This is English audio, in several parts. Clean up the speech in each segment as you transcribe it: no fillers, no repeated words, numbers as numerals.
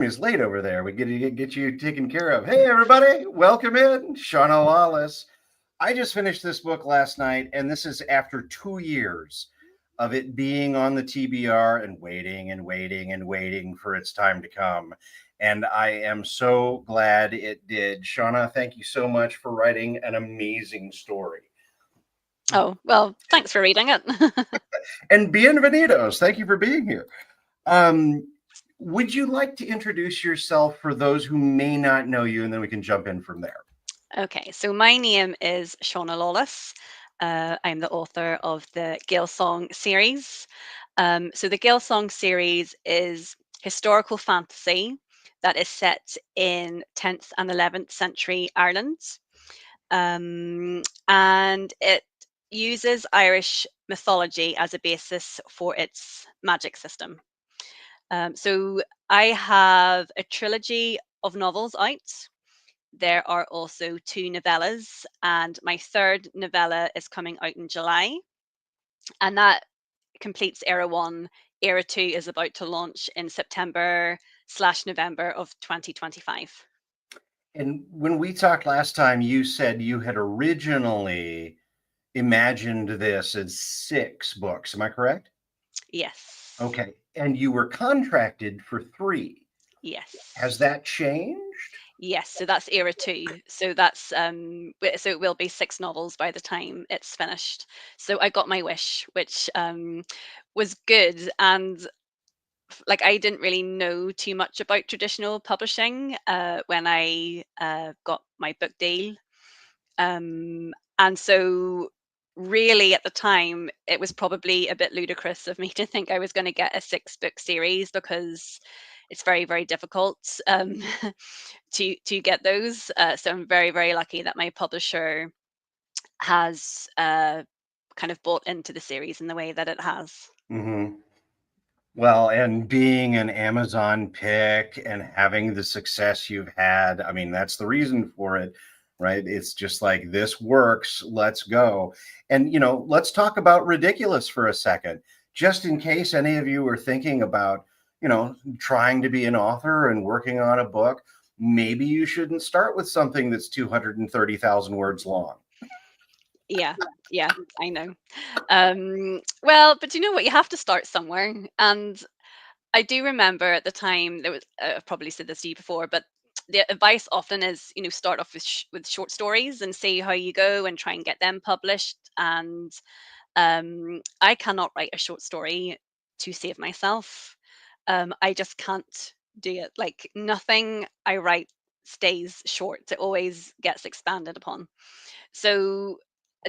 Is late over there. We get you taken care of. Hey, everybody, welcome in. Shauna Lawless. I just finished this book last night, and this is after 2 years of it being on the TBR and waiting and waiting and waiting for its time to come. And I am so glad it did. Shauna, thank you so much for writing an amazing story. Oh, well, thanks for reading it. And bienvenidos. Thank you for being here. Um, would you like to introduce yourself for those who may not know you, and then we can jump in from there? Okay, so my name is Shauna Lawless. I'm the author of the Gale Song series. So the Gale Song series is historical fantasy that is set in 10th and 11th century Ireland. And it uses Irish mythology as a basis for its magic system. So I have a trilogy of novels out. There are also two novellas, and my third novella is coming out in July, and that completes Era 1. Era 2 is about to launch in September/November of 2025. And when we talked last time, you said you had originally imagined this as 6 books. Am I correct? Yes. Okay. And you were contracted for 3. Has Yes. that changed? Yes, so that's Era 2. So that's so it will be 6 novels by the time it's finished. So I got my wish, which was good. And like, I didn't really know too much about traditional publishing when I got my book deal. And so really at the time it was probably a bit ludicrous of me to think I was going to get a 6 book series, because it's very, very difficult to get those. So I'm very, very lucky that my publisher has kind of bought into the series in the way that it has. Mm-hmm. Well, and being an Amazon pick and having the success you've had, I mean, that's the reason for it, right? It's just like, this works, let's go. And, let's talk about ridiculous for a second, just in case any of you are thinking about, trying to be an author and working on a book. Maybe you shouldn't start with something that's 230,000 words long. Yeah, yeah, I know. Well, but you know what? You have to start somewhere. And I do remember at the time there was, I've probably said this to you before, but the advice often is, start off with short stories and see how you go and try and get them published. And I cannot write a short story to save myself. I just can't do it. Like, nothing I write stays short. It always gets expanded upon. So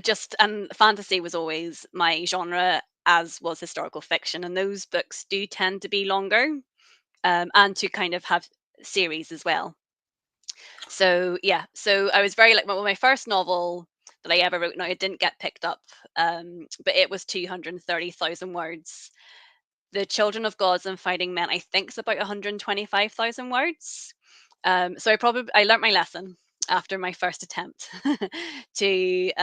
just and fantasy was always my genre, as was historical fiction, and those books do tend to be longer, and to kind of have series as well. So yeah, so I was very like, well, my first novel that I ever wrote, now it didn't get picked up, but it was 230,000 words. The Children of Gods and Fighting Men, I think, is about 125,000 words. So I learnt my lesson after my first attempt to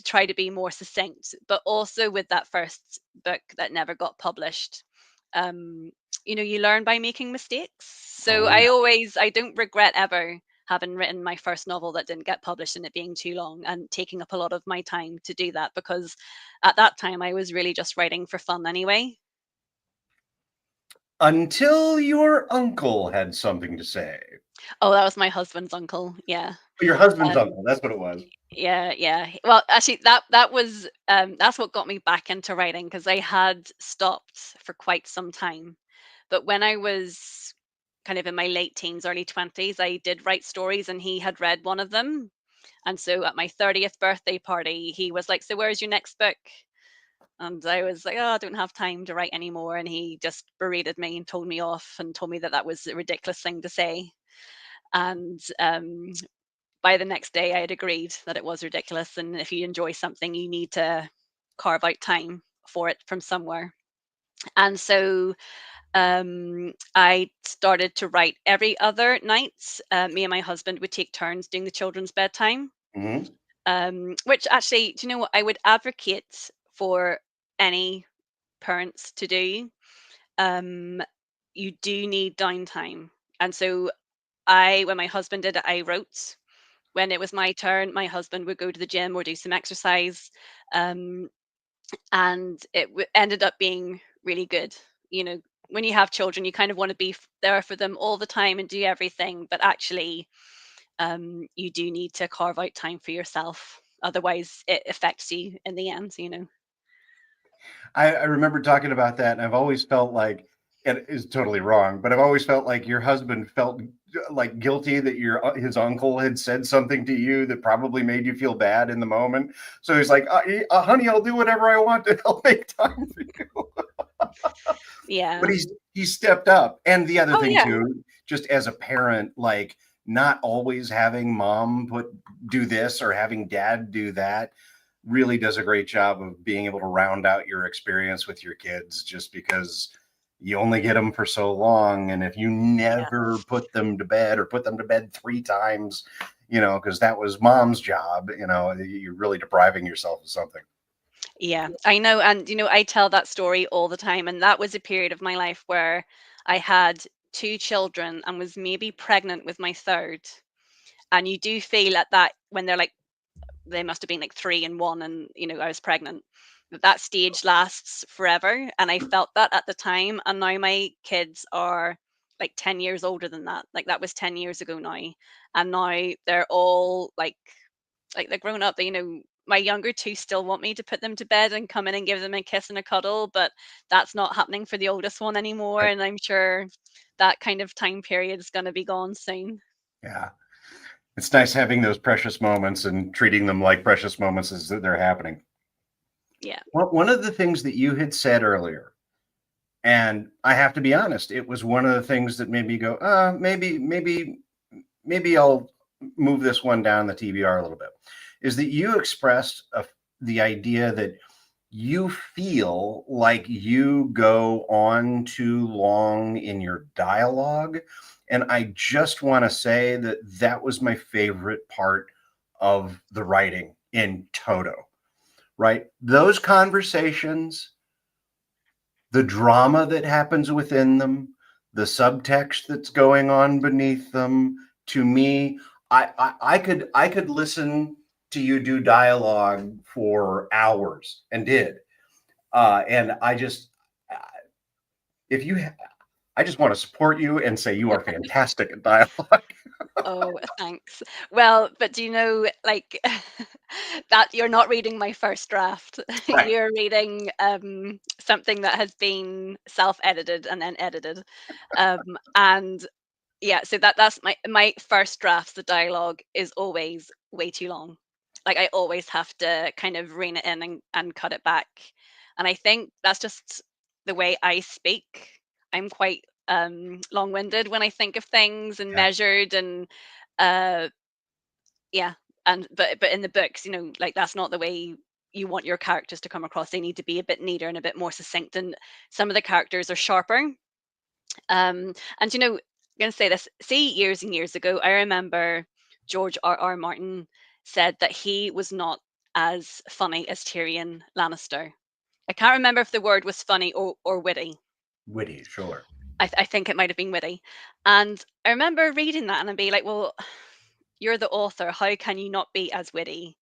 try to be more succinct, but also with that first book that never got published. Um, you learn by making mistakes. So Oh, I don't regret ever having written my first novel that didn't get published and it being too long and taking up a lot of my time to do that, because at that time I was really just writing for fun anyway. until your uncle had something to say. Oh, that was my husband's uncle. Yeah. Your husband's Um, uncle, that's what it was. Yeah, yeah. Well, actually, that was that's what got me back into writing, because I had stopped for quite some time. But when I was kind of in my late teens, early 20s, I did write stories, and he had read one of them. And so at my 30th birthday party, he was like, "So where's your next book?" And I was like, "Oh, I don't have time to write anymore." And he just berated me and told me off and told me that that was a ridiculous thing to say. And by the next day, I had agreed that it was ridiculous. And if you enjoy something, you need to carve out time for it from somewhere. And so I started to write every other night. Me and my husband would take turns doing the children's bedtime, Mhm. which actually, do you know what? I would advocate for any parents to do. Um, you do need downtime. And so when my husband did it, I wrote. When it was my turn, my husband would go to the gym or do some exercise. Um, and ended up being really good. You know, when you have children, you kind of want to be there for them all the time and do everything, but actually, you do need to carve out time for yourself. Otherwise, it affects you in the end. You know. I remember talking about that, and I've always felt like it is totally wrong, but I've always felt like your husband felt like guilty that his uncle had said something to you that probably made you feel bad in the moment. So he's like, "Honey, I'll do whatever I want to help make time for you." But Yeah. he stepped up. And the other Oh thing yeah. too, just as a parent, like not always having mom do this or having dad do that really does a great job of being able to round out your experience with your kids, just because you only get them for so long. And if you never Yes. put them to bed or put them to bed 3 times, because that was mom's job, you're really depriving yourself of something. Yeah, I know. And, I tell that story all the time. And that was a period of my life where I had two children and was maybe pregnant with my third. And you do feel at that when they're like, they must have been like 3 and 1, and, I was pregnant. That stage lasts forever. And I felt that at the time. And now my kids are like 10 years older than that. Like that was 10 years ago now. And now they're all like they're grown up. My younger two still want me to put them to bed and come in and give them a kiss and a cuddle, but that's not happening for the oldest one anymore. Right. And I'm sure that kind of time period is going to be gone soon. Yeah. It's nice having those precious moments and treating them like precious moments as they're happening. Yeah. Well, one of the things that you had said earlier, and I have to be honest, it was one of the things that made me go, maybe I'll move this one down the TBR a little bit, is that you expressed the idea that you feel like you go on too long in your dialogue. And I just want to say that that was my favorite part of the writing in Toto, right? Those conversations, the drama that happens within them, the subtext that's going on beneath them. To me, I could listen to you do dialogue for hours and did. And if you, I just want to support you and say you are fantastic at dialogue. Oh, thanks. Well, but do you know, like, that you're not reading my first draft. Right. You're reading something that has been self-edited and then edited. And yeah, so that's my first drafts. The dialogue is always way too long. Like I always have to kind of rein it in and cut it back. And I think that's just the way I speak. I'm quite long-winded when I think of things and Yeah. measured and uh yeah. And but in the books, like that's not the way you want your characters to come across. They need to be a bit neater and a bit more succinct. And some of the characters are sharper, and I'm going to say this. See, years and years ago, I remember George R. Martin said that he was not as funny as Tyrion Lannister. I can't remember if the word was funny or witty. Witty, sure. I think it might have been witty. And I remember reading that and I'd be like, well, you're the author. How can you not be as witty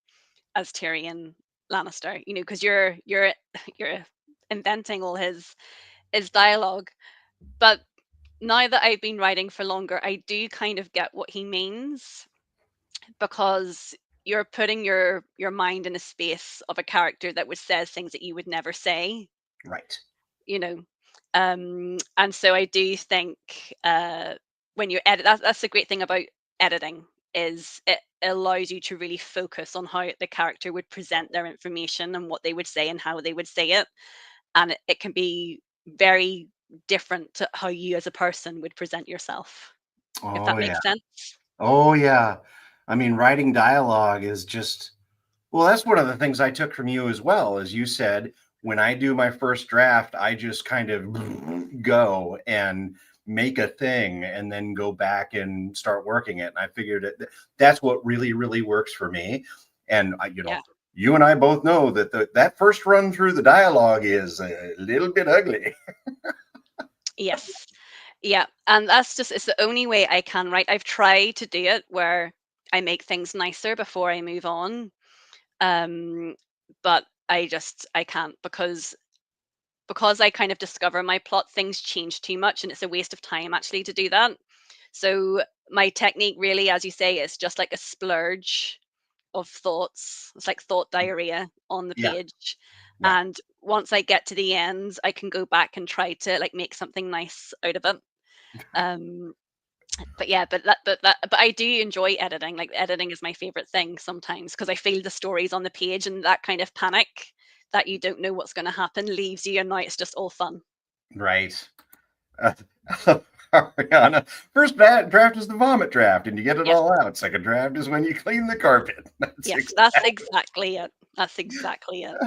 as Tyrion Lannister? Because you're you're inventing all his dialogue. But now that I've been writing for longer, I do kind of get what he means, because you're putting your mind in a space of a character that would say things that you would never say, Right. you know. And so I do think when you edit, that's the great thing about editing, is it allows you to really focus on how the character would present their information and what they would say and how they would say it, and it can be very different to how you as a person would present yourself, if Oh, that yeah. makes sense. Oh, yeah. I mean, writing dialogue is just, well, that's one of the things I took from you as well. As you said, when I do my first draft, I just kind of go and make a thing and then go back and start working it. And I figured that's what really, really works for me. And Yeah. you and I both know that that first run through the dialogue is a little bit ugly. Yes. Yeah, and that's just it's the only way I can write. I've tried to do it where I make things nicer before I move on. Um, but I can't because I kind of discover my plot, things change too much and it's a waste of time actually to do that. So my technique really, as you say, is just like a splurge of thoughts. It's like thought diarrhea on the Yeah, page. yeah. And once I get to the end, I can go back and try to like make something nice out of it. Um, but yeah, but I do enjoy editing. Like editing is my favorite thing sometimes because I feel the stories on the page and that kind of panic that you don't know what's going to happen leaves you, and now it's just all fun. Right. Uh, Ariana, first draft is the vomit draft, and you get it Yes, all out. Second draft is when you clean the carpet. That's yes, that's exactly it. That's exactly it.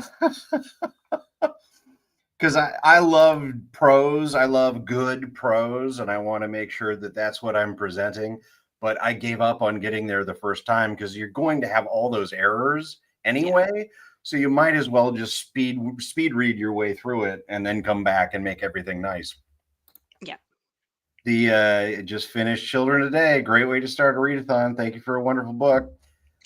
because I love prose. I love good prose, and I want to make sure that that's what I'm presenting. But I gave up on getting there the first time because you're going to have all those errors Yeah, anyway. So you might as well just speed read your way through it and then come back and make everything nice. yeah. The just finished Children Today. Great way to start a readathon. Thank you for a wonderful book.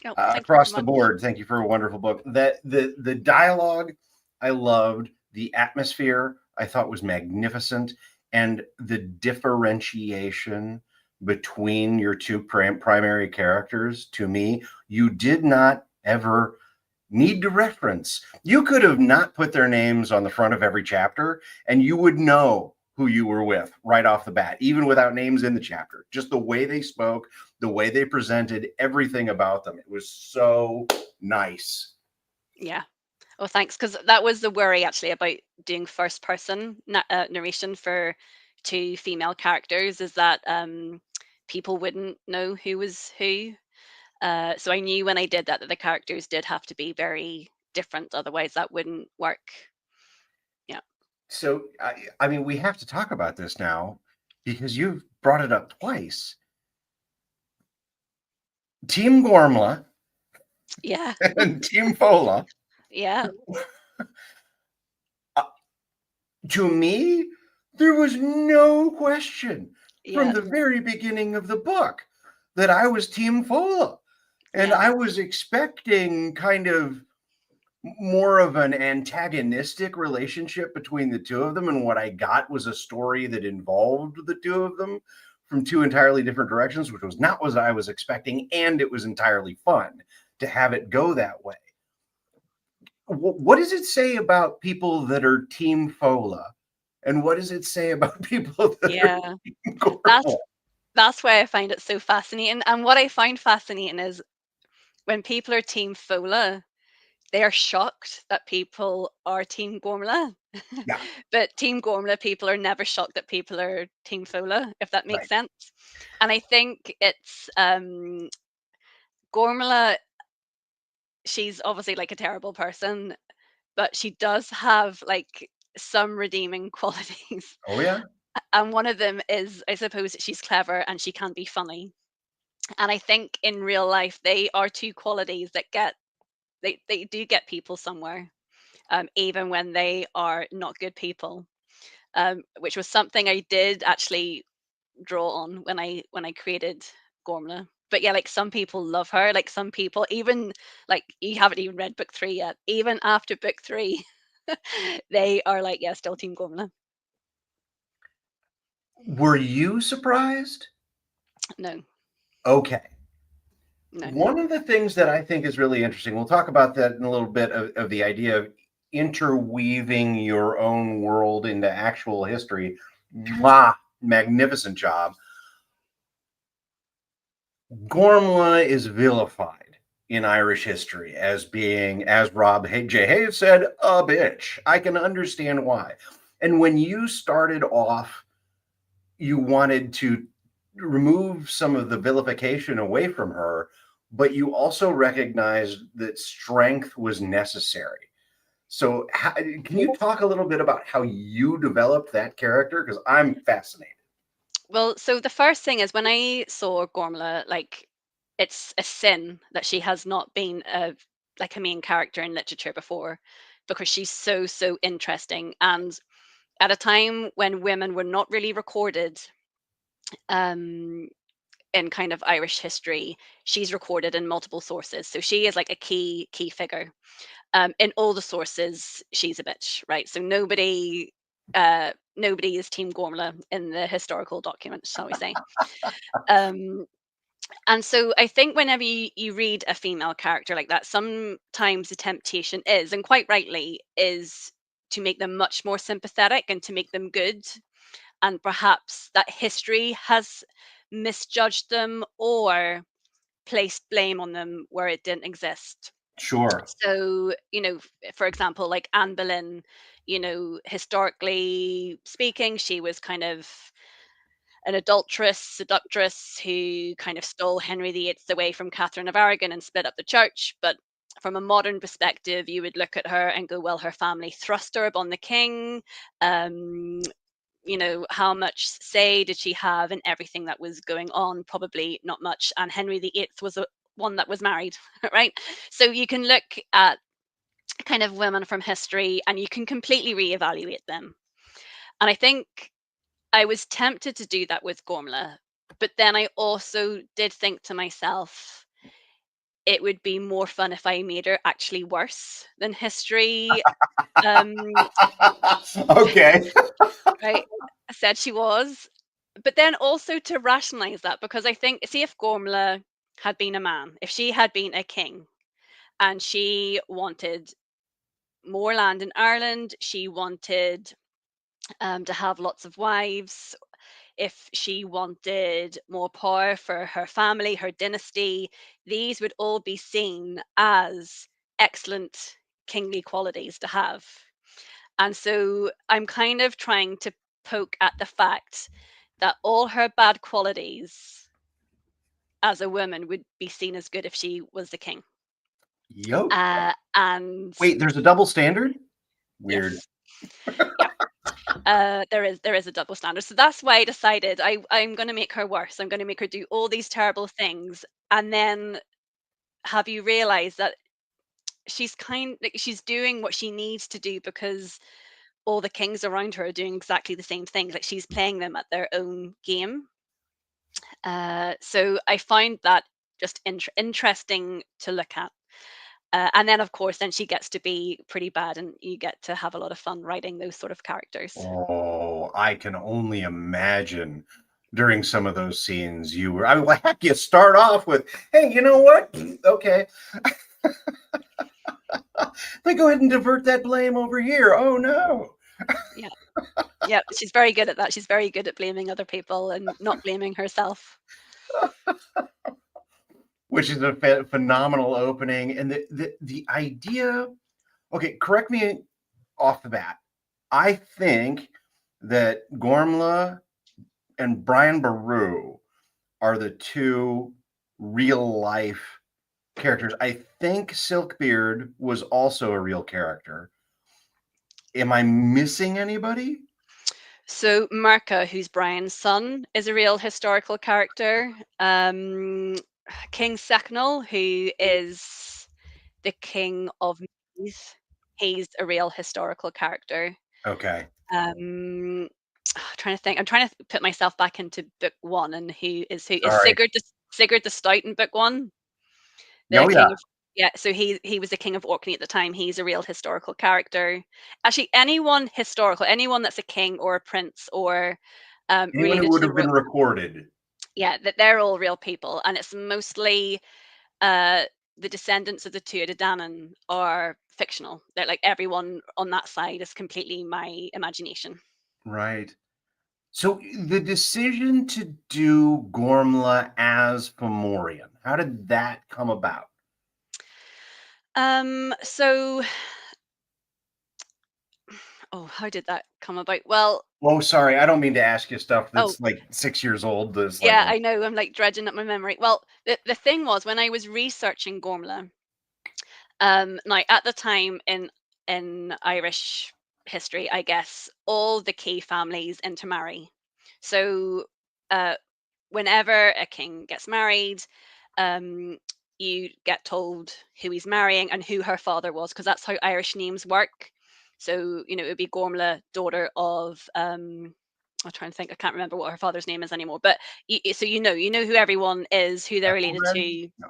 Oh, thank you Across so the much. board, thank you for a wonderful book. That the dialogue I loved, the atmosphere I thought was magnificent, and the differentiation between your two primary characters to me, you did not ever need to reference. You could have not put their names on the front of every chapter, and you would know who you were with right off the bat, even without names in the chapter. Just the way they spoke, the way they presented, everything about them. It was so nice. Yeah. Oh, thanks. Because that was the worry actually about doing first person narration for two female characters is that people wouldn't know who was who. So I knew when I did that that the characters did have to be very different, otherwise that wouldn't work. Yeah. So, I mean, we have to talk about this now because you've brought it up twice. Team Gormla Yeah. and Team Fola. Yeah. To me, there was no question from Yeah. the very beginning of the book that I was Team Fola. And Yeah. I was expecting kind of more of an antagonistic relationship between the two of them. And what I got was a story that involved the two of them from two entirely different directions, which was not what I was expecting. And it was entirely fun to have it go that way. What does it say about people that are Team Fola? And what does it say about people that are Yeah. Team That's Gormley? that's why I find it so fascinating. And what I find fascinating is when people are Team Fola, they are shocked that people are Team Gormla. Yeah, But Team Gormla people are never shocked that people are Team Fola, if that makes right. sense. And I think it's Gormla, she's obviously like a terrible person, but she does have like some redeeming qualities. Oh, yeah. And one of them is, I suppose, that she's clever and she can be funny. And I think in real life, they are two qualities that they do get people somewhere, even when they are not good people. Which was something I did actually draw on when I created Gormla. But yeah, like some people love her. Like some people, even like you haven't even read book three yet. Even after book three, they are like, yeah, still Team Gormla. Were you surprised? No, Okay. no, One of the things that I think is really interesting, we'll talk about that in a little bit of the idea of interweaving your own world into actual history. Mwah, magnificent job. Gormla is vilified in Irish history as being, as Rob J. Hayes said, a bitch. I can understand why. And when you started off, you wanted to remove some of the vilification away from her, but you also recognized that strength was necessary. So, can you talk a little bit about how you developed that character? Because I'm fascinated. well, so the first thing is when I saw Gormla, like it's a sin that she has not been like a main character in literature before because she's so interesting and at a time when women were not really recorded. um, in kind of Irish history, she's recorded in multiple sources. So she is like a key figure. In all the sources, she's a bitch, right? So nobody is Team Gormla in the historical documents, shall we say? Um, and so I think whenever you read a female character like that, sometimes the temptation is, and quite rightly, is to make them much more sympathetic and to make them good. And perhaps that history has misjudged them or placed blame on them where it didn't exist. Sure. So, for example, like Anne Boleyn, historically speaking, she was kind of an adulteress, seductress who kind of stole Henry VIII away from Catherine of Aragon and split up the church. But from a modern perspective, you would look at her and go, well, her family thrust her upon the king. Um, how much say did she have in everything that was going on? Probably not much. And Henry VIII was one that was married, right? So you can look at kind of women from history and you can completely reevaluate them. And I think I was tempted to do that with Gormla, but then I also did think to myself, it would be more fun if I made her actually worse than history. Um, Okay. right, said she was. But then also to rationalize that, because I think, see, if Gormla had been a man, if she had been a king and she wanted more land in Ireland, she wanted to have lots of wives, if she wanted more power for her family, her dynasty, these would all be seen as excellent kingly qualities to have. And so I'm kind of trying to poke at the fact that all her bad qualities as a woman would be seen as good if she was the king. Yo. And Wait, there's a double standard? Weird. yes, yeah, there is a double standard. So that's why I decided I'm going to make her worse. I'm going to make her do all these terrible things, and then have you realize that she's doing what she needs to do because all the kings around her are doing exactly the same things. Like she's playing them at their own game. So I find that just interesting to look at. And then, of course, then she gets to be pretty bad, and you get to have a lot of fun writing those sort of characters. Oh, I can only imagine during some of those scenes you were, I mean, well, heck, you start off with, hey, you know what? Okay. They go ahead and divert that blame over here. Oh no. Yeah, yeah, she's very good at that. She's very good at blaming other people and not blaming herself. Which is a phenomenal opening. And the idea, okay, correct me off the bat. I think that Gormla and Brian Baru are the two real life characters. I think Silkbeard was also a real character. Am I missing anybody? So Marka, who's Brian's son, is a real historical character. King Secnol, who is the king of Meath, he's a real historical character. Okay. Um, trying to think. I'm trying to put myself back into book one, and who is Sorry. Sigurd the Stout in book one, the Oh yeah. king of, yeah. So he was the king of Orkney at the time. He's a real historical character. Actually, anyone that's a king or a prince or Anyone who related to would the have been recorded. yeah, that they're all real people, and it's mostly uh, the descendants of the Tuatha Dé Danann are fictional. They're like everyone on that side is completely my imagination. Right. So the decision to do Gormla as Fomorian, how did that come about? So, oh, how did that come about? Well, Oh, sorry, I don't mean to ask you stuff oh, that's like 6 years old. That's like, yeah, I know. I'm like dredging up my memory. Well, the thing was when I was researching Gormla, now at the time in Irish history, I guess all the key families intermarry. So, uh, whenever a king gets married, um, you get told who he's marrying and who her father was, because that's how Irish names work. So, it would be Gormla, daughter of I'm trying to think. I can't remember what her father's name is anymore. But so you know who everyone is, who they're related Ethelred? to. No.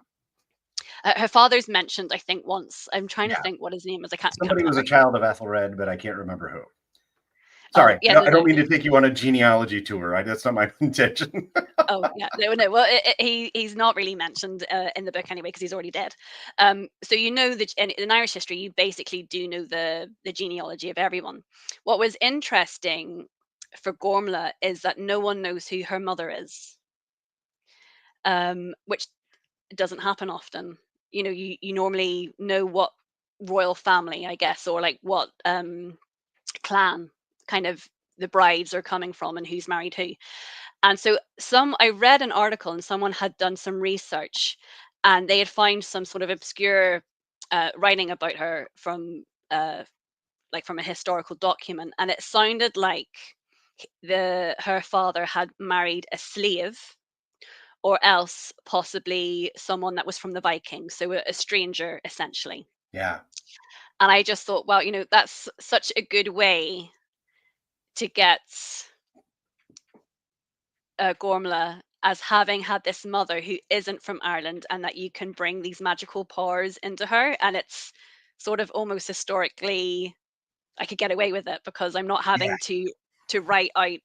Her father's mentioned, I think, once. I'm trying to Yeah. think what his name is. I can't Somebody was a remember. child of Ethelred, but I can't remember who. Oh Sorry, yeah, no, I no. don't mean to take you on a genealogy tour. That's not my intention. Oh yeah, no, no. Well, he's not really mentioned in the book anyway because he's already dead. So you know that in Irish history, you basically do know the genealogy of everyone. What was interesting for Gormla is that no one knows who her mother is, which doesn't happen often. You know, you normally know what royal family, I guess, or like what clan kind of the brides are coming from and who's married who. And so I read an article and someone had done some research and they had found some sort of obscure writing about her from like from a historical document, and it sounded like the her father had married a slave or else possibly someone that was from the Vikings, so a stranger essentially. Yeah. And I just thought, well, you know, that's such a good way to get Gormla as having had this mother who isn't from Ireland, and that you can bring these magical powers into her. And it's sort of almost historically, I could get away with it because I'm not Yeah. having to write out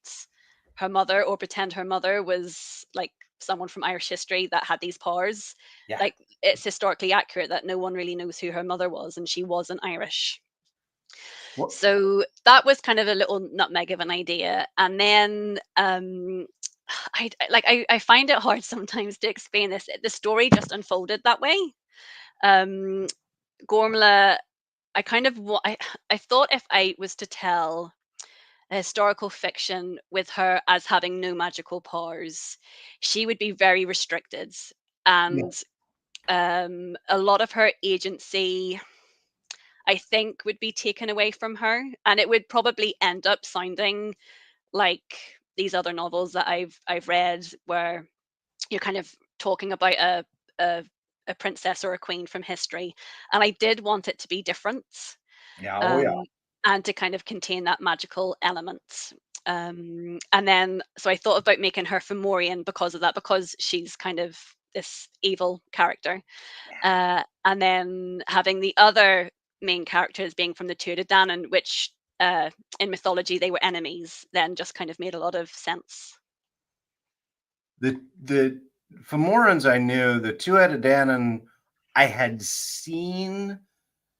her mother or pretend her mother was like someone from Irish history that had these powers. Yeah. Like it's historically accurate that no one really knows who her mother was, and she wasn't Irish. Well, So that was kind of a little nutmeg of an idea. And then I find it hard sometimes to explain this. The story just unfolded that way. Um, Gormla, I kind of I thought if I was to tell a historical fiction with her as having no magical powers, she would be very restricted, yeah. and a lot of her agency, I think, would be taken away from her, and it would probably end up sounding like these other novels that I've read, where you're kind of talking about a a princess or a queen from history. And I did want it to be different, Yeah. Oh, yeah. um, and to kind of contain that magical element. And then, so I thought about making her Fomorian because of that, because she's kind of this evil character. And then having the other main characters being from the Tuatha De Danann, which in mythology they were enemies, then just kind of made a lot of sense. The Fomorans I knew, the Tuatha De Danann I had seen.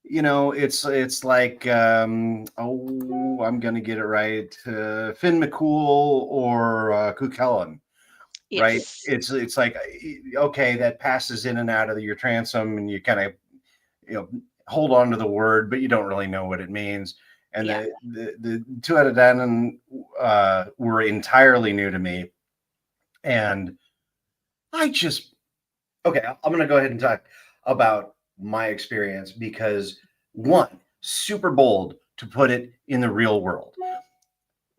It's like I'm gonna get it right. Finn McCool or Cuchulainn, right? Yes. It's like okay, that passes in and out of your transom, and you kind of you know hold on to the word, but you don't really know what it means. And Yeah. the Tuatha De Danann were entirely new to me, and I just okay. I'm going to go ahead and talk about my experience because one, super bold to put it in the real world.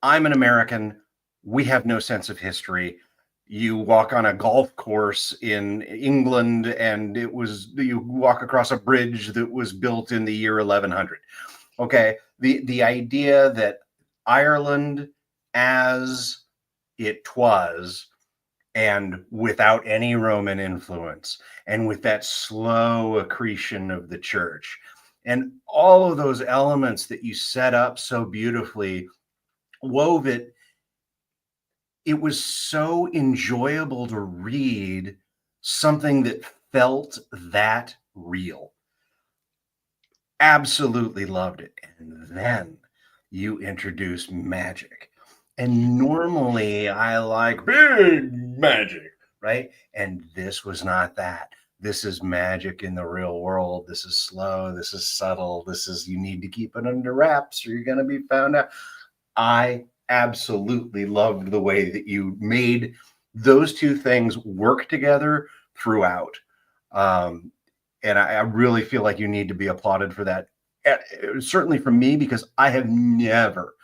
I'm an American. We have no sense of history. You walk on a golf course in England and you walk across a bridge that was built in the year 1100. Okay. The idea that Ireland as it was and without any Roman influence, and with that slow accretion of the church, and all of those elements that you set up so beautifully, wove it. It was so enjoyable to read something that felt that real. Absolutely loved it. And then you introduce magic. And normally I like big magic, right? And this was not that. This is magic in the real world. This is slow. This is subtle. This is, you need to keep it under wraps or you're going to be found out. I absolutely loved the way that you made those two things work together throughout. Um, and I really feel like you need to be applauded for that. Certainly from me, because I have never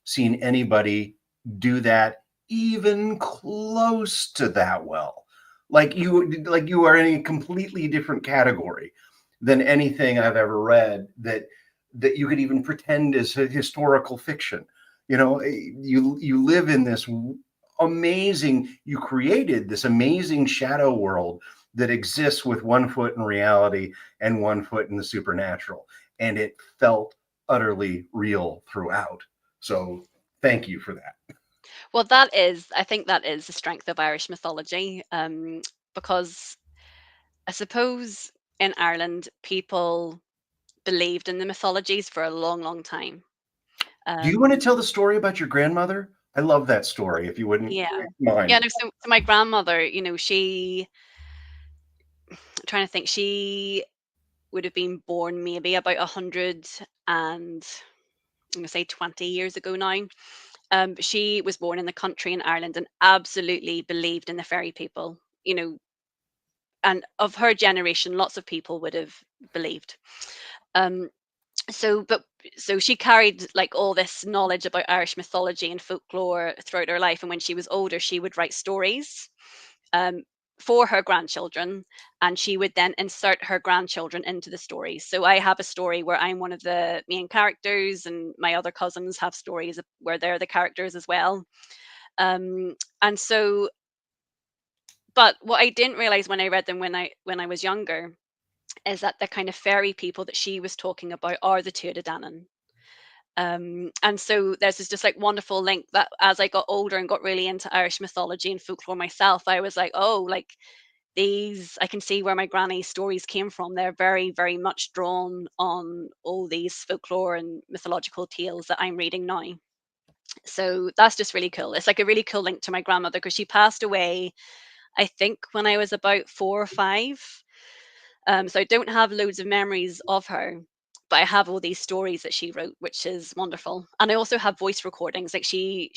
seen anybody do that even close to that well. Like you are in a completely different category than anything I've ever read that you could even pretend is a historical fiction. You live in this amazing, you created this amazing shadow world that exists with one foot in reality and one foot in the supernatural, and it felt utterly real throughout. So thank you for that. Well, I think that is the strength of Irish mythology, because I suppose in Ireland, people believed in the mythologies for a long, long time. Do you want to Um, tell the story about your grandmother? I love that story, if you wouldn't yeah. Yeah, mind. no, so my grandmother, I'm trying to think, she would have been born maybe about 100 and I'm gonna say 20 years ago now. But she was born in the country in Ireland and absolutely believed in the fairy people, you know, and of her generation, lots of people would have believed. Um, so but so she carried like all this knowledge about Irish mythology and folklore throughout her life, and when she was older she would write stories um, for her grandchildren, and she would then insert her grandchildren into the stories. So I have a story where I'm one of the main characters, and my other cousins have stories where they're the characters as well. And so, but what I didn't realize when I read them when I was younger is that the kind of fairy people that she was talking about are the Tuatha Dé Danann. And so there's this just like wonderful link that as I got older and got really into Irish mythology and folklore myself, I was like, oh, like these, I can see where my granny's stories came from. They're very, very much drawn on all these folklore and mythological tales that I'm reading now. So that's just really cool. It's like a really cool link to my grandmother because she passed away, I think, when I was about 4 or 5. So I don't have loads of memories of her, but I have all these stories that she wrote, which is wonderful. And I also have voice recordings. Like she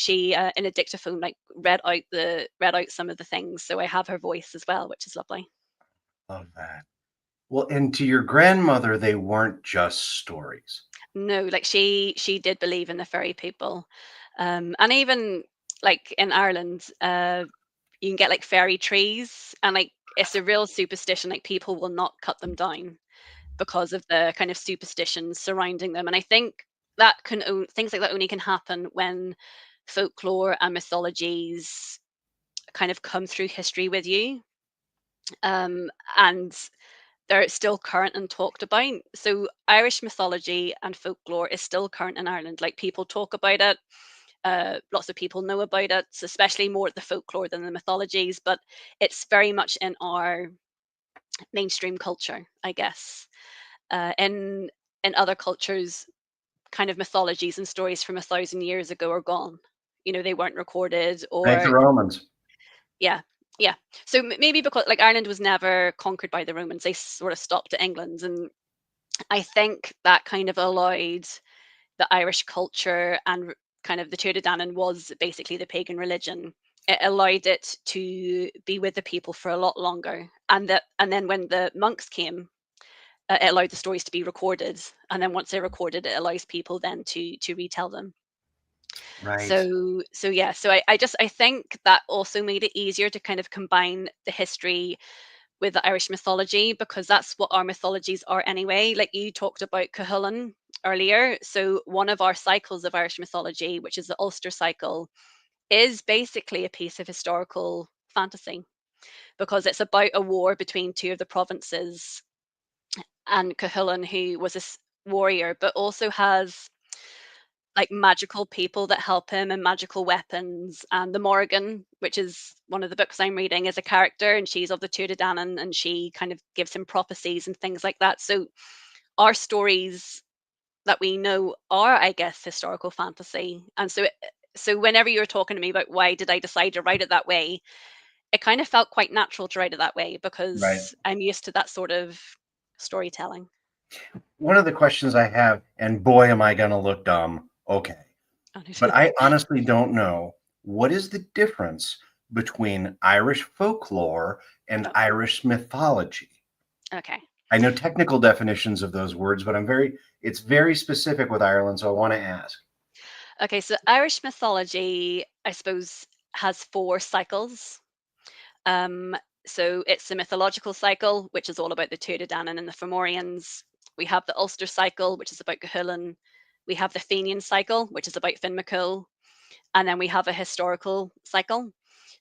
in a dictaphone, like read out some of the things. So I have her voice as well, which is lovely. Love that. Well, and to your grandmother, they weren't just stories. No, like she did believe in the fairy people, and even like in Ireland, you can get like fairy trees, and like it's a real superstition. Like people will not cut them down because of the kind of superstitions surrounding them. And I think things like that only can happen when folklore and mythologies kind of come through history with you, and they're still current and talked about. So Irish mythology and folklore is still current in Ireland. Like people talk about it. Lots of people know about it, especially more the folklore than the mythologies, but it's very much in our mainstream culture, I guess. In other cultures, kind of mythologies and stories from 1,000 years ago are gone. They weren't recorded, Thank the or Romans. yeah, yeah. So maybe because like Ireland was never conquered by the Romans, they sort of stopped at England, and I think that kind of allowed the Irish culture and kind of the Tuatha Dé Danann was basically the pagan religion. It allowed it to be with the people for a lot longer, and then when the monks came, it allowed the stories to be recorded, and then once they're recorded, it allows people then to retell them. Right. So yeah, so I think that also made it easier to kind of combine the history with the Irish mythology, because that's what our mythologies are anyway. Like you talked about Cuchulainn earlier. So one of our cycles of Irish mythology, which is the Ulster cycle, is basically a piece of historical fantasy because it's about a war between two of the provinces, and Cuchulainn, who was a warrior, but also has like magical people that help him and magical weapons. And the Morrigan, which is one of the books I'm reading, is a character, and she's of the Tuatha Dé Danann, and she kind of gives him prophecies and things like that. So our stories that we know are, I guess, historical fantasy. And so whenever you're talking to me about why did I decide to write it that way, it kind of felt quite natural to write it that way Right. because I'm used to that sort of storytelling. One of the questions I have, and boy, am I going to look dumb. Okay. But I honestly don't know, what is the difference between Irish folklore and Oh, Irish mythology? okay. I know technical definitions of those words, but it's very specific with Ireland, so I want to ask. Okay, so Irish mythology, I suppose, has four cycles. Um, so it's the mythological cycle, which is all about the Tuatha Danann and the Fomorians. We have the Ulster cycle, which is about Cuchulainn. we have the Fenian cycle, which is about Finn McCool, and then we have a historical cycle.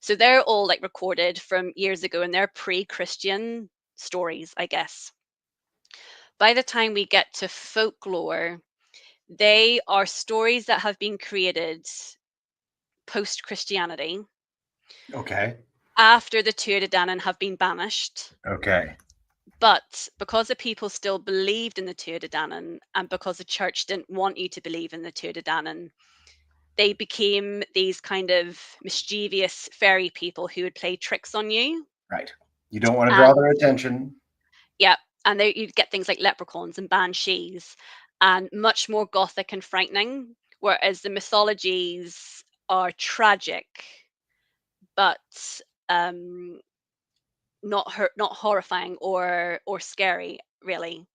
So they're all like recorded from years ago, and they're pre-Christian stories, I guess. By the time we get to folklore, they are stories that have been created post Christianity Okay. after the Tuatha Dé Danann have been banished. Okay. But because the people still believed in the Tuatha Dé Danann, and because the church didn't want you to believe in the Tuatha Dé Danann, they became these kind of mischievous fairy people who would play tricks on you. Right. You don't want to draw And their attention. yeah, and you'd get things like leprechauns and banshees, and much more gothic and frightening. Whereas the mythologies are tragic, but um, not horrifying or scary, really.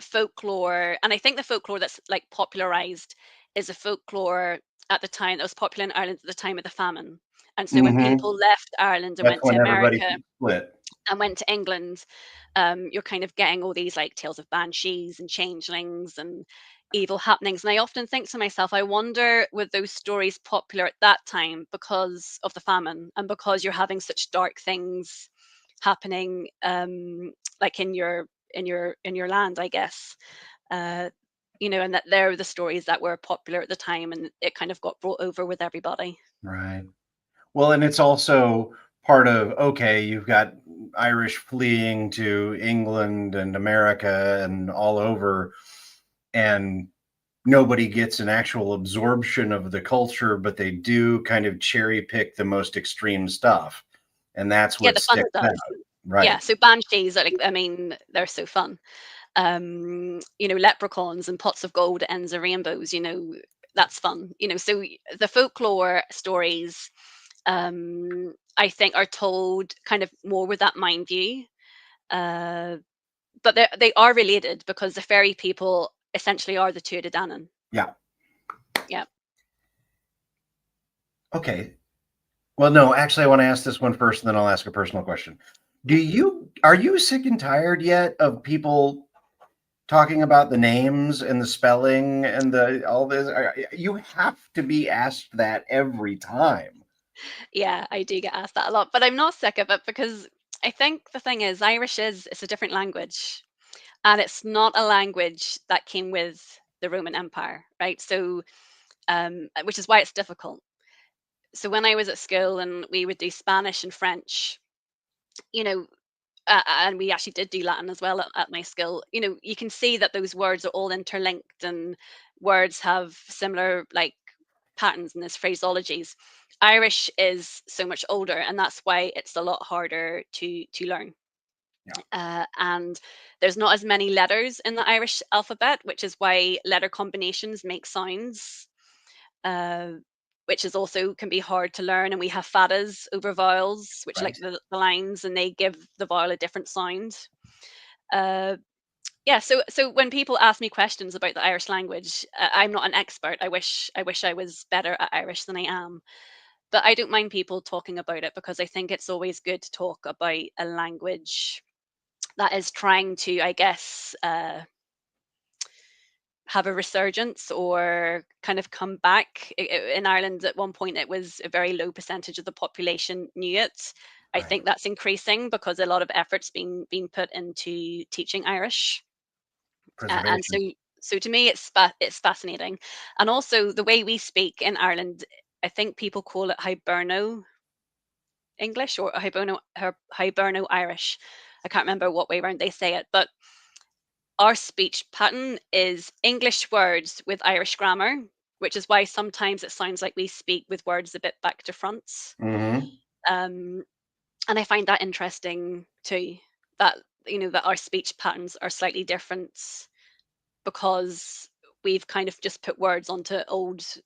Folklore, and I think the folklore that's like popularized is a folklore at the time that was popular in Ireland at the time of the famine. And so when Hmm. people left Ireland and That's went to when everybody America split. and went to England, you're kind of getting all these like tales of banshees and changelings and evil happenings. And I often think to myself, I wonder were those stories popular at that time because of the famine and because you're having such dark things happening, like in your land, I guess. Uh, and that they're the stories that were popular at the time, and it kind of got brought over with everybody. Right. Well, and it's also part of, okay, you've got Irish fleeing to England and America and all over, and nobody gets an actual absorption of the culture, but they do kind of cherry pick the most extreme stuff. And that's Yeah, what the fun sticks stuff. out. Yeah, Right. so banshees are like, I mean, they're so fun. Leprechauns and pots of gold at ends of rainbows, that's fun. So the folklore stories, I think, are told kind of more with that mind view. Uh, but they are related because the fairy people essentially are the Tuatha Dé Danann. Yeah. Yeah. Okay. Well, no, actually, I want to ask this one first, and then I'll ask a personal question. Yeah. Are you sick and tired yet of people talking about the names and the spelling and the all this? You have to be asked that every time. Yeah, I do get asked that a lot, but I'm not sick of it because I think the thing is Irish is it's a different language. And it's not a language that came with the Roman Empire, right? So, which is why it's difficult. So when I was at school and we would do Spanish and French, you know, and we actually did do Latin as well at my school. You can see that those words are all interlinked and words have similar like patterns and there's phraseologies. Irish is so much older, and that's why it's a lot harder to learn. Yeah. And there's not as many letters in the Irish alphabet, which is why letter combinations make sounds, uh, which is also can be hard to learn. And we have fadas over vowels, which like Right. the lines, and they give the vowel a different sound. Uh, yeah, so when people ask me questions about the Irish language, I'm not an expert. I wish I was better at Irish than I am, but I don't mind people talking about it because I think it's always good to talk about a language that is trying to, I guess, have a resurgence or kind of come back. In Ireland, at one point, it was a very low percentage of the population knew it. I Right. think that's increasing because a lot of efforts being put into teaching Irish, and Preservation. so to me, it's fascinating, and also the way we speak in Ireland. I think people call it Hiberno English or Hiberno Irish. I can't remember what way around they say it, but our speech pattern is English words with Irish grammar, which is why sometimes it sounds like we speak with words a bit back to front. Hmm. Um, and I find that interesting too. That that our speech patterns are slightly different because we've kind of just put words onto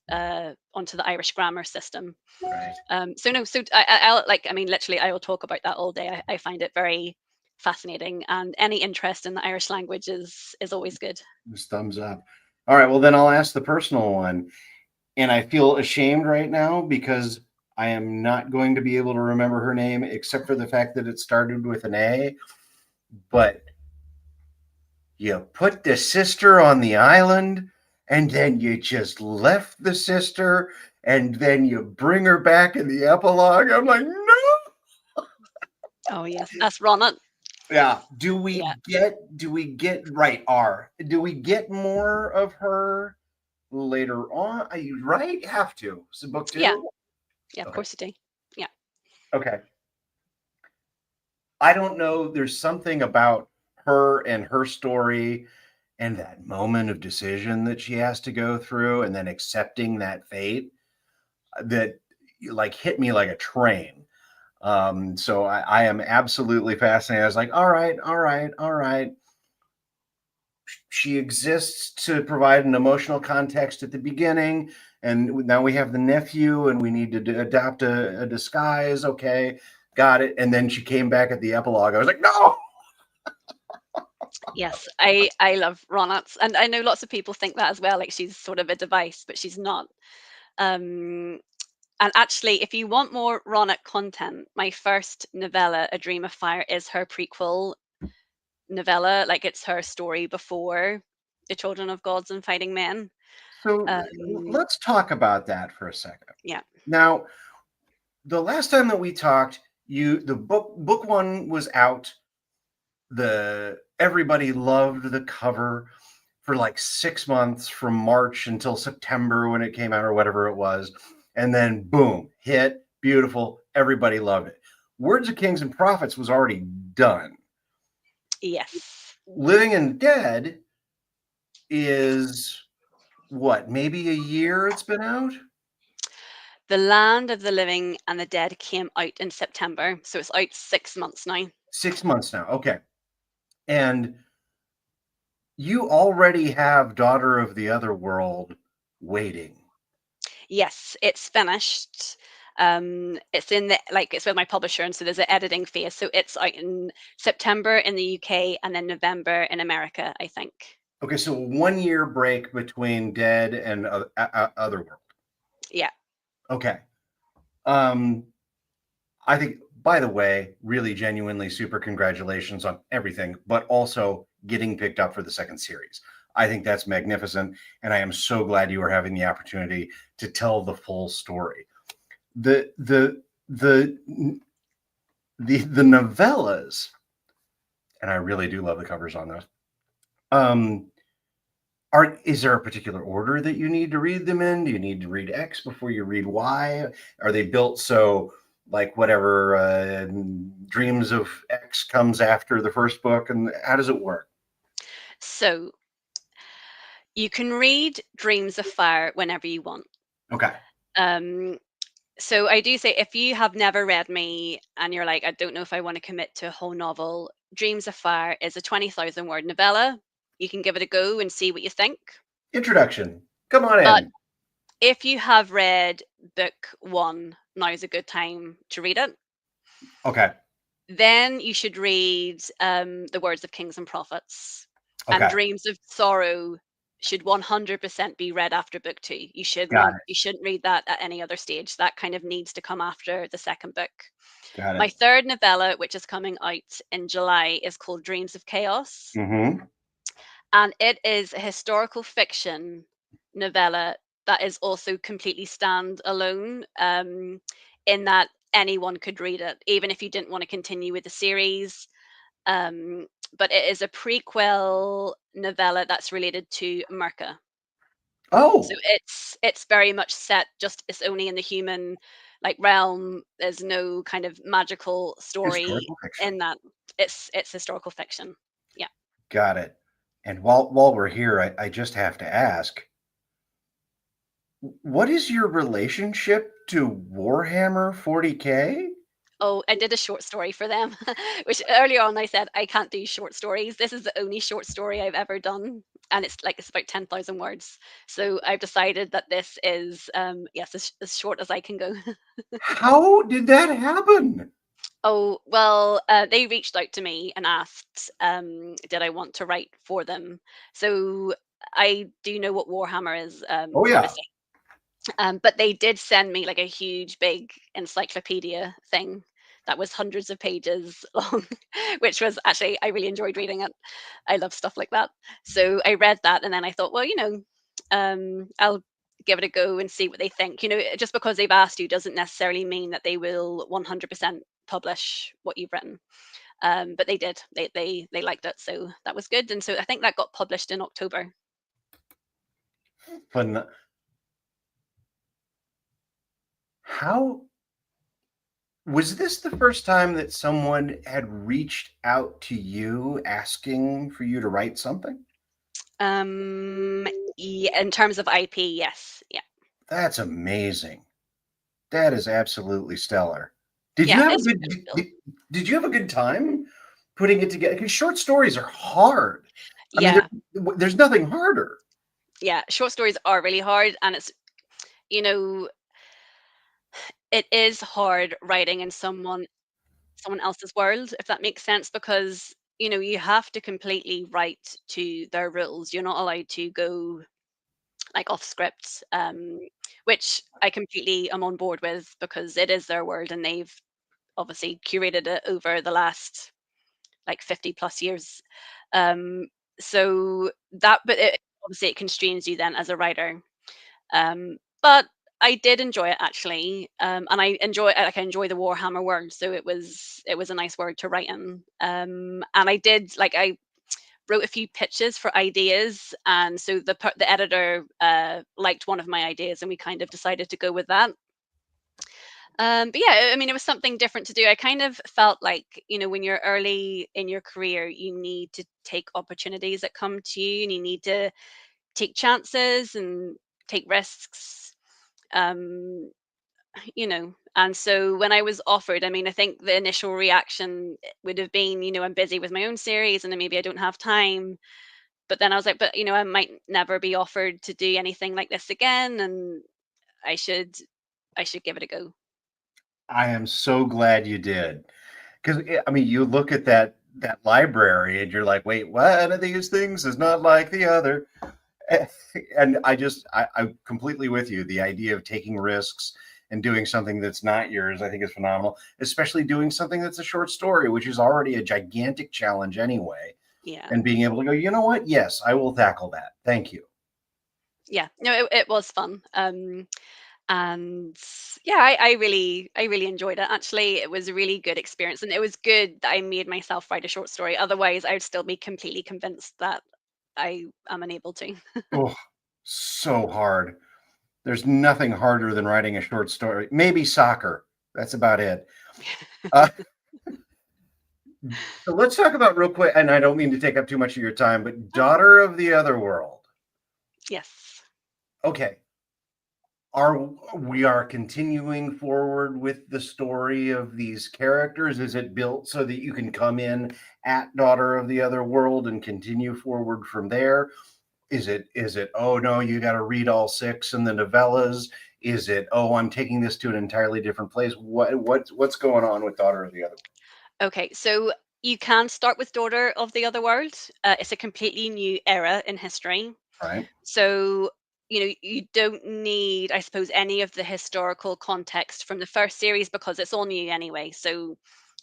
the Irish grammar system. Right. So no, so I'll like, I mean, literally, I will talk about that all day. I find it very fascinating, and any interest in the Irish language is always good. Just thumbs up. All right. Well, then I'll ask the personal one. And I feel ashamed right now because I am not going to be able to remember her name except for the fact that it started with an A. But you put the sister on the island and then you just left the sister, and then you bring her back in the epilogue. I'm like, no. Oh yes, that's Ronit. Yeah. Yeah, Do we get right, R? Do we get more of her later on? You right? Have to. So book yeah, two? yeah. Of Okay. course you do. Yeah. Okay. I don't know. There's something about her and her story and that moment of decision that she has to go through and then accepting that fate that like hit me like a train. So I am absolutely fascinated. I was like, all right, all right, all right. She exists to provide an emotional context at the beginning, and now we have the nephew, and we need to adapt a disguise. Okay, got it. And then she came back at the epilogue. I was like, no. Yes, I love Ronit, and I know lots of people think that as well. Like she's sort of a device, but she's not. Um, and actually, if you want more Ronit content, my first novella, A Dream of Fire, is her prequel novella. Like it's her story before The Children of Gods and Fighting Men. So Um, let's talk about that for a second. yeah. Now, the last time that we talked, the book one was out. The everybody loved the cover for like 6 months from March until September when it came out or whatever it was, and then boom, hit, beautiful, everybody loved it. Words of Kings and Prophets was already done. Yes. Living and Dead is what, maybe a year it's been out. The Land of the Living and the Dead came out in September, so it's out 6 months now. 6 months now. Okay. And you already have Daughter of the Other World waiting. Yes, it's finished. It's in the like it's with my publisher, and so there's an editing phase. So it's out in September in the UK and then November in America, I think. Okay, so 1 year break between Dead and Otherworld. Yeah. Okay. Um, I think, by the way, really genuinely super congratulations on everything, but also getting picked up for the second series. I think that's magnificent, and I am so glad you are having the opportunity to tell the full story. The the novellas, and I really do love the covers on those. Um, is there a particular order that you need to read them in? Do you need to read X before you read Y? Are they built so like whatever Dreams of X comes after the first book, and how does it work? So you can read Dreams of Fire whenever you want. Okay. Um, so I do say if you have never read me and you're like, I don't know if I want to commit to a whole novel, Dreams of Fire is a 20,000 word novella. You can give it a go and see what you think. Introduction. Come on But in. if you have read book one, now's a good time to read it. Okay. Then you should read The Words of Kings and Prophets. And Okay. Dreams of Sorrow should 100% be read after book two. Got You shouldn't read that at any other stage. That kind of needs to come after the second book. it. Got My it. third novella, which is coming out in July, is called Dreams of Chaos. Mm-hmm. And it is a historical fiction novella that is also completely standalone, in that anyone could read it, even if you didn't want to continue with the series. Um, but it is a prequel novella that's related to Merca. So Oh, it's very much set just it's only in the human like realm. There's no kind of magical story historical fiction. in that. It's historical fiction. Yeah. Got it. And while we're here, I just have to ask, what is your relationship to Warhammer 40K? Oh, I did a short story for them, which earlier on I said I can't do short stories. This is the only short story I've ever done, and it's about 10,000 words. So I've decided that this is yes, as short as I can go. How did that happen? Oh, well, they reached out to me and asked, did I want to write for them? So I do know what Warhammer is, Oh yeah, obviously. But they did send me like a huge, big encyclopedia thing that was hundreds of pages long, which was actually, I really enjoyed reading it. I love stuff like that. So I read that and then I thought, well, I'll give it a go and see what they think. Just because they've asked you doesn't necessarily mean that they will 100% publish what you've written. But they did. They liked it, so that was good. And so I think that got published in October. But how was this the first time that someone had reached out to you asking for you to write something? Yeah, in terms of IP, yes, yeah, That's amazing. That is absolutely stellar. Did you yeah. have a It's good pretty cool. did you have a good time putting it together? Because short stories are hard. I mean, Yeah, there's nothing harder. yeah. Short stories are really hard, and you know, it is hard writing in someone else's world, if that makes sense, because you have to completely write to their rules. You're not allowed to go like off script, which I completely am on board with because it is their world and they've obviously curated it over the last like 50 plus years. Um, so but obviously it constrains you then as a writer. But I did enjoy it actually, and I enjoy the Warhammer world, so it was a nice word to write in. And I wrote a few pitches for ideas, and so the editor liked one of my ideas, and we kind of decided to go with that. But yeah, I mean, it was something different to do. I kind of felt like, when you're early in your career, you need to take opportunities that come to you, and you need to take chances and take risks. Um, and so when I was offered, I mean, I think the initial reaction would have been, I'm busy with my own series, and then maybe I don't have time. But then I was like, but I might never be offered to do anything like this again, and I should I should give it a go. I am so glad you did. Because I mean, you look at that library and you're like, wait, one of these things is not like the other. And I'm completely with you. The idea of taking risks and doing something that's not yours, I think is phenomenal, especially doing something that's a short story, which is already a gigantic challenge anyway. Yeah. And being able to go, you know what? Yes, I will tackle that. Thank you. Yeah. No, it was fun. And yeah, I really enjoyed it. Actually, it was a really good experience, and it was good that I made myself write a short story. Otherwise, I would still be completely convinced that I am unable to. Oh, so hard. There's nothing harder than writing a short story. Maybe soccer. That's about it. Uh, so let's talk about real quick, and I don't mean to take up too much of your time, but Daughter of the Other World. Yes. Okay, are we are continuing forward with the story of these characters? Is it built so that you can come in at Daughter of the Other World and continue forward from there? Is it oh no, you got to read all six and the novellas? Is it oh, I'm taking this to an entirely different place? What's going on with Daughter of the Other, Okay, so you can start with Daughter of the Other World. It's a completely new era in history. right? So, you don't need, I suppose, any of the historical context from the first series because it's all new anyway. So,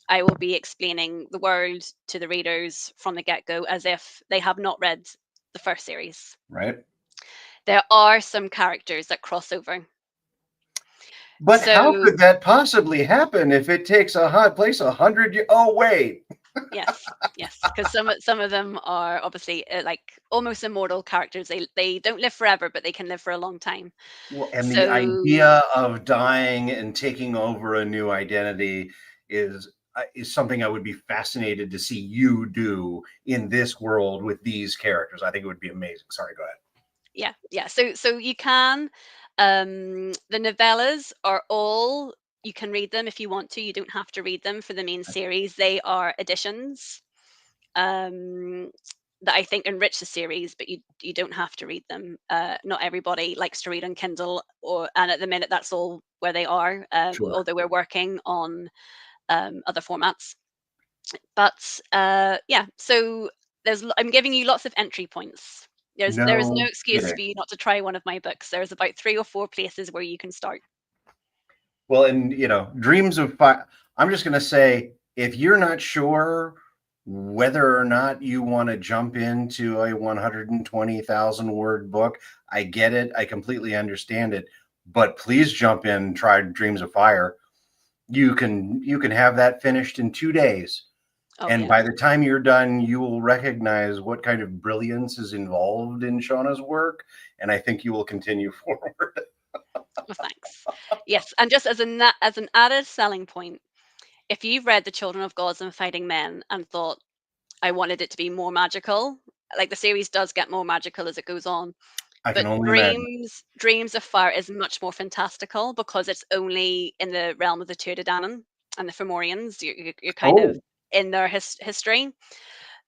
I will be explaining the world to the readers from the get go as if they have not read the first series. Right? There are some characters that cross over. But how So, could that possibly happen if it takes a hot place 100 years? Oh, wait. yes, yes, because some of them are obviously like almost immortal characters. They don't live forever, but they can live for a long time. Well, and the So idea of dying and taking over a new identity is something I would be fascinated to see you do in this world with these characters. I think it would be amazing. Sorry, go ahead. yeah, yeah. So you can the novellas are all you can read them if you want to. You don't have to read them for the main series. They are additions um that I think enrich the series, but you don't have to read them. Not everybody likes to read on Kindle, and at the minute that's all where they are. Sure. Although we're working on other formats. But yeah, so I'm giving you lots of entry points. There is no No excuse kidding. for you not to try one of my books. There's about three or four places where you can start. Well, and dreams of fire. I'm just going to say, if you're not sure Whether or not you want to jump into a 120,000 word book, I get it. I completely understand it. But please jump in, try Dreams of Fire. You can have that finished in 2 days. Oh And yeah. by the time you're done, you will recognize what kind of brilliance is involved in Shauna's work. And I think you will continue forward. Well, thanks. Yes, and just as as an added selling point, if you've read The Children of Gods and Fighting Men and thought I wanted it to be more magical, like the series does get more magical as it goes on, I can but only imagine. Dreams of Fire is much more fantastical because it's only in the realm of the Tuatha Danann and the Fomorians. You're kind of Oh, in their history.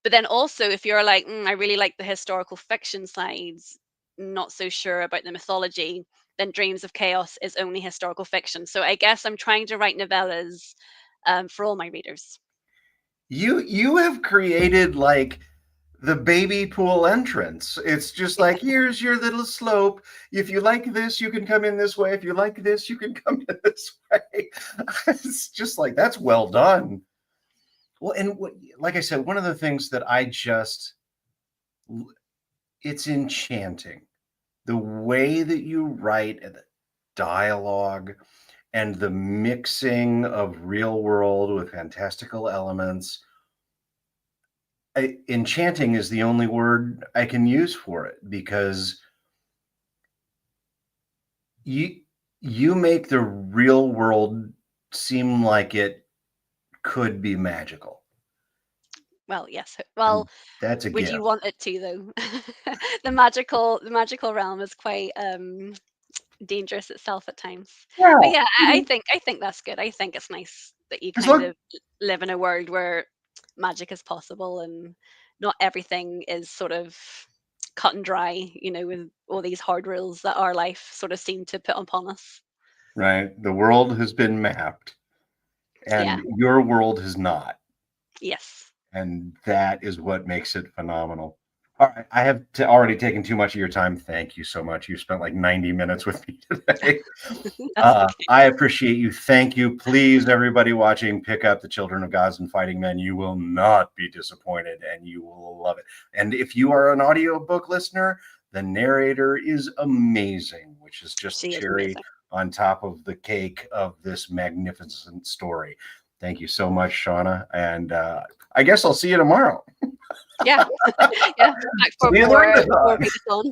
But then also, if you're like, I really like the historical fiction sides, not so sure about the mythology, then Dreams of Chaos is only historical fiction. So I guess I'm trying to write novellas for all my readers. you have created like the baby pool entrance. It's just like, here's your little slope. If you like this, you can come in this way. If you like this, you can come in this way. It's just like, that's well done. Well, and like I said, one of the things that it's enchanting. The way that you write and the dialogue and the mixing of real world with fantastical elements. Enchanting is the only word I can use for it, because you you make the real world seem like it could be magical, Well, yes. and Well, that's a would you gift. want it to though? The magical realm is quite dangerous itself at times. But Well, yeah, I think that's good. I think it's nice that you because kind look, of live in a world where magic is possible and not everything is sort of cut and dry, with all these hard rules that our life sort of seem to put upon us. right, the world has been mapped, Yeah. and your world has not. Yes. And that is what makes it phenomenal. All right, I have already taken too much of your time. Thank you so much. You spent like 90 minutes with me today. That's okay. I appreciate you. Thank you. Please, everybody watching, pick up The Children of Gods and Fighting Men. You will not be disappointed, and you will love it. And if you are an audiobook listener, the narrator is amazing, which is just the She is cherry amazing. on top of the cake of this magnificent story. Thank you so much, Shauna. And I guess I'll see you tomorrow. Yeah. Yeah. Back for See you more later. readathon.